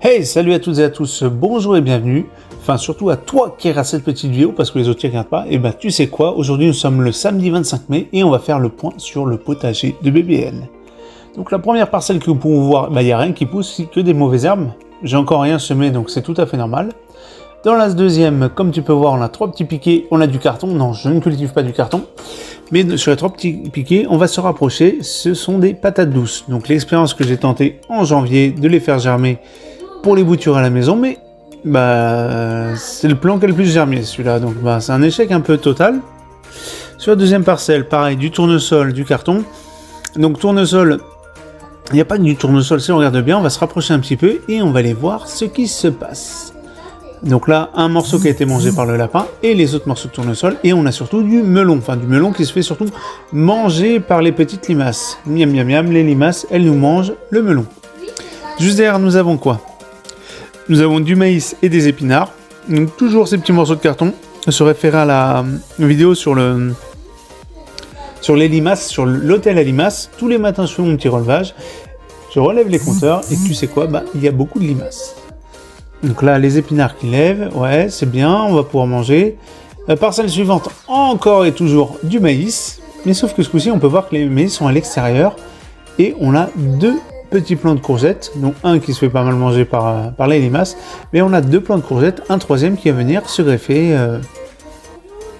Hey, salut à toutes et à tous, bonjour et bienvenue. Enfin, surtout à toi qui regarde cette petite vidéo, parce que les autres qui regardent pas, et tu sais quoi, aujourd'hui nous sommes le samedi 25 mai et on va faire le point sur le potager de BBL. Donc la première parcelle que vous pouvez voir, il n'y a rien qui pousse, que des mauvaises herbes. J'ai encore rien semé, donc c'est tout à fait normal. Dans la deuxième, comme tu peux voir, on a 3 petits piquets, on a du carton. Non, je ne cultive pas du carton. Mais sur les 3 petits piquets, on va se rapprocher, ce sont des patates douces. Donc l'expérience que j'ai tentée en janvier de les faire germer pour les boutures à la maison, mais c'est le plan qui a le plus germé celui-là, donc c'est un échec un peu total. Sur la deuxième parcelle, pareil, du tournesol, du carton. Donc tournesol, il n'y a pas que du tournesol, si on regarde bien, on va se rapprocher un petit peu et on va aller voir ce qui se passe. Donc là, un morceau qui a été mangé par le lapin et les autres morceaux de tournesol, et on a surtout du melon qui se fait surtout manger par les petites limaces. Miam miam miam, les limaces, elles nous mangent le melon. Juste derrière, nous avons quoi ? Nous avons du maïs et des épinards. Donc toujours ces petits morceaux de carton. Se référer à la vidéo sur les limaces, sur l'hôtel à limaces. Tous les matins, je fais mon petit relevage. Je relève les compteurs et tu sais quoi ? Il y a beaucoup de limaces. Donc là, les épinards qui lèvent. Ouais, c'est bien, on va pouvoir manger. La parcelle suivante, encore et toujours du maïs. Mais sauf que ce coup-ci, on peut voir que les maïs sont à l'extérieur. Et on a 2 petits plants de courgettes, dont un qui se fait pas mal manger par les limaces, mais on a 2 plants de courgettes, un troisième qui va venir se greffer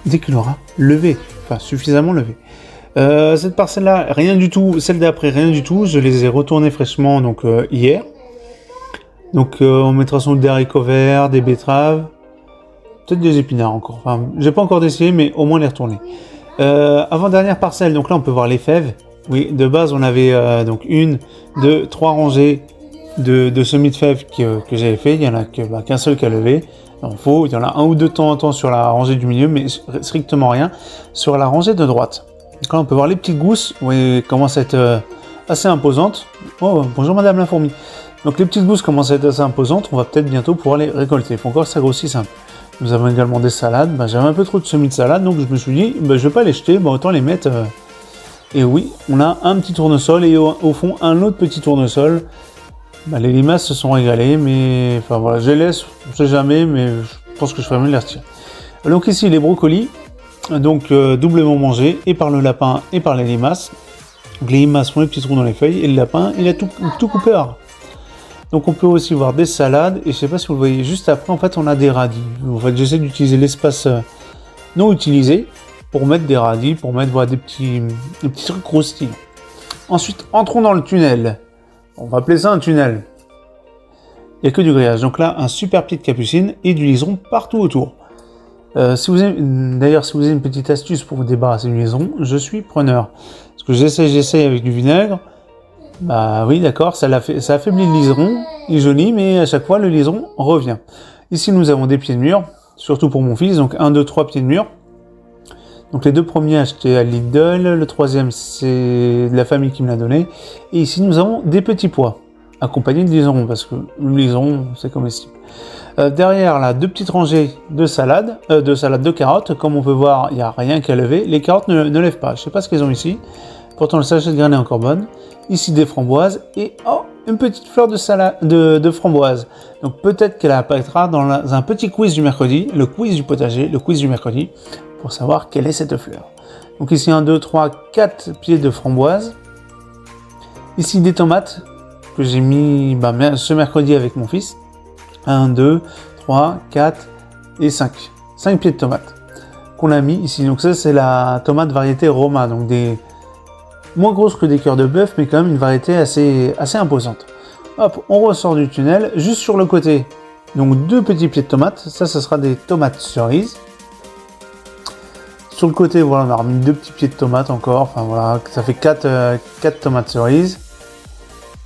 dès qu'il aura levé, enfin suffisamment levé. Cette parcelle-là, rien du tout, celle d'après, rien du tout, je les ai retournées fraîchement donc hier. Donc on mettra sans doute des haricots verts, des betteraves, peut-être des épinards encore, enfin j'ai pas encore essayé, mais au moins les retourner. Avant-dernière parcelle, donc là on peut voir les fèves. Oui, de base, on avait donc 1, 2, 3 rangées de semis de fèves que j'avais fait. Il n'y en a qu'un seul qui a levé. Il y en a un ou deux de temps en temps sur la rangée du milieu, mais strictement rien sur la rangée de droite. Donc là, on peut voir les petites gousses. Oui, commencent à être assez imposantes. Oh, bonjour Madame la fourmi. Donc les petites gousses commencent à être assez imposantes. On va peut-être bientôt pouvoir les récolter. Il faut encore que ça grossisse un peu. Nous avons également des salades. J'avais un peu trop de semis de salade, donc je me suis dit, je ne vais pas les jeter. Autant les mettre... Et oui, on a un petit tournesol et au fond un autre petit tournesol. Les limaces se sont régalées, mais enfin voilà, je les laisse, on ne sait jamais, mais je pense que je ferais mieux de les retirer. Donc ici les brocolis, donc doublement mangés et par le lapin et par les limaces. Donc les limaces font les petits trous dans les feuilles et le lapin il a tout coupé à ras. Donc on peut aussi voir des salades et je ne sais pas si vous le voyez juste après, en fait on a des radis. En fait j'essaie d'utiliser l'espace non utilisé pour mettre des radis, pour mettre des petits trucs croustillants. Ensuite, entrons dans le tunnel. On va appeler ça un tunnel. Il n'y a que du grillage. Donc là, un super pied de capucine et du liseron partout autour. Si vous avez une petite astuce pour vous débarrasser du liseron, je suis preneur. Parce que j'essaie avec du vinaigre. Oui, d'accord, ça affaiblit le liseron. Il est joli, mais à chaque fois, le liseron revient. Ici, nous avons des pieds de mur, surtout pour mon fils. Donc 1, 2, 3 pieds de mur. Donc les 2 premiers achetés à Lidl, le 3e c'est de la famille qui me l'a donné. Et ici nous avons des petits pois, accompagnés de liseron, parce que le liseron c'est comestible. Derrière là, 2 petites rangées de salade de carottes. Comme on peut voir, il n'y a rien qu'à lever. Les carottes ne lèvent pas, je ne sais pas ce qu'elles ont ici. Pourtant le sachet de graines est encore bonne. Ici des framboises et une petite fleur de framboise. Donc peut-être qu'elle apparaîtra dans un petit quiz du mercredi, le quiz du potager, le quiz du mercredi, pour savoir quelle est cette fleur. Donc ici 1, 2, 3, 4 pieds de framboise. Ici des tomates que j'ai mis ce mercredi avec mon fils. 1, 2, 3, 4 et 5. 5 pieds de tomates qu'on a mis ici. Donc ça c'est la tomate variété Roma, donc des moins grosses que des cœurs de bœuf, mais quand même une variété assez imposante. Hop, on ressort du tunnel, juste sur le côté. Donc 2 petits pieds de tomates, ça sera des tomates cerises. Sur le côté, voilà, on a remis 2 petits pieds de tomates encore. Enfin voilà, ça fait 4 tomates cerises.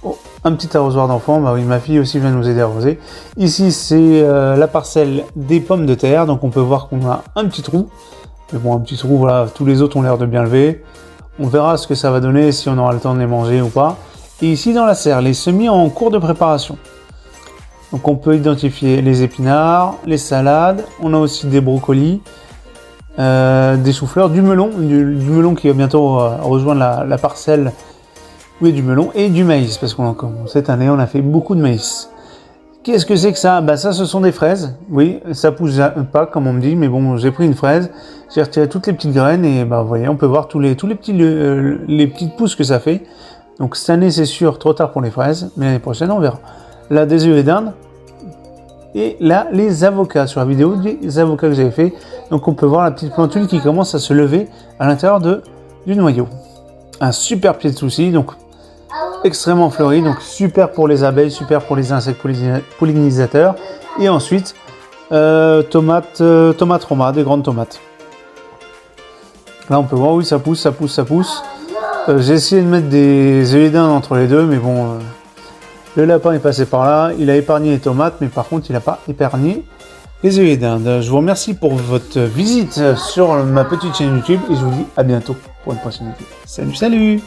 Oh, un petit arrosoir d'enfant. Oui, ma fille aussi vient nous aider à arroser. Ici, c'est la parcelle des pommes de terre. Donc on peut voir qu'on a un petit trou. Mais bon, un petit trou, voilà, tous les autres ont l'air de bien lever. On verra ce que ça va donner, si on aura le temps de les manger ou pas. Et ici, dans la serre, les semis en cours de préparation. Donc on peut identifier les épinards, les salades. On a aussi des brocolis. Des choux-fleurs, du melon qui va bientôt rejoindre la parcelle où il y a du melon et du maïs, parce que cette année on a fait beaucoup de maïs. Qu'est-ce que c'est que ça? Bah ça, ce sont des fraises. Oui, ça pousse pas, comme on me dit, mais bon, j'ai pris une fraise, j'ai retiré toutes les petites graines et bah vous voyez, on peut voir tous les petits les petites pousses que ça fait. Donc cette année, c'est sûr, trop tard pour les fraises, mais l'année prochaine, on verra. Là, des œufs d'Inde. Et là, les avocats, sur la vidéo des avocats que j'avais fait. Donc on peut voir la petite plantule qui commence à se lever à l'intérieur du noyau. Un super pied de souci, donc extrêmement fleuri, donc super pour les abeilles, super pour les insectes pollinisateurs. Et ensuite, tomates Roma, des grandes tomates. Là, on peut voir, oui, ça pousse. J'ai essayé de mettre des œillets d'Inde entre les deux, mais bon, le lapin est passé par là, il a épargné les tomates, mais par contre, il n'a pas épargné les œillets d'Inde. Je vous remercie pour votre visite sur ma petite chaîne YouTube et je vous dis à bientôt pour une prochaine vidéo. Salut, salut!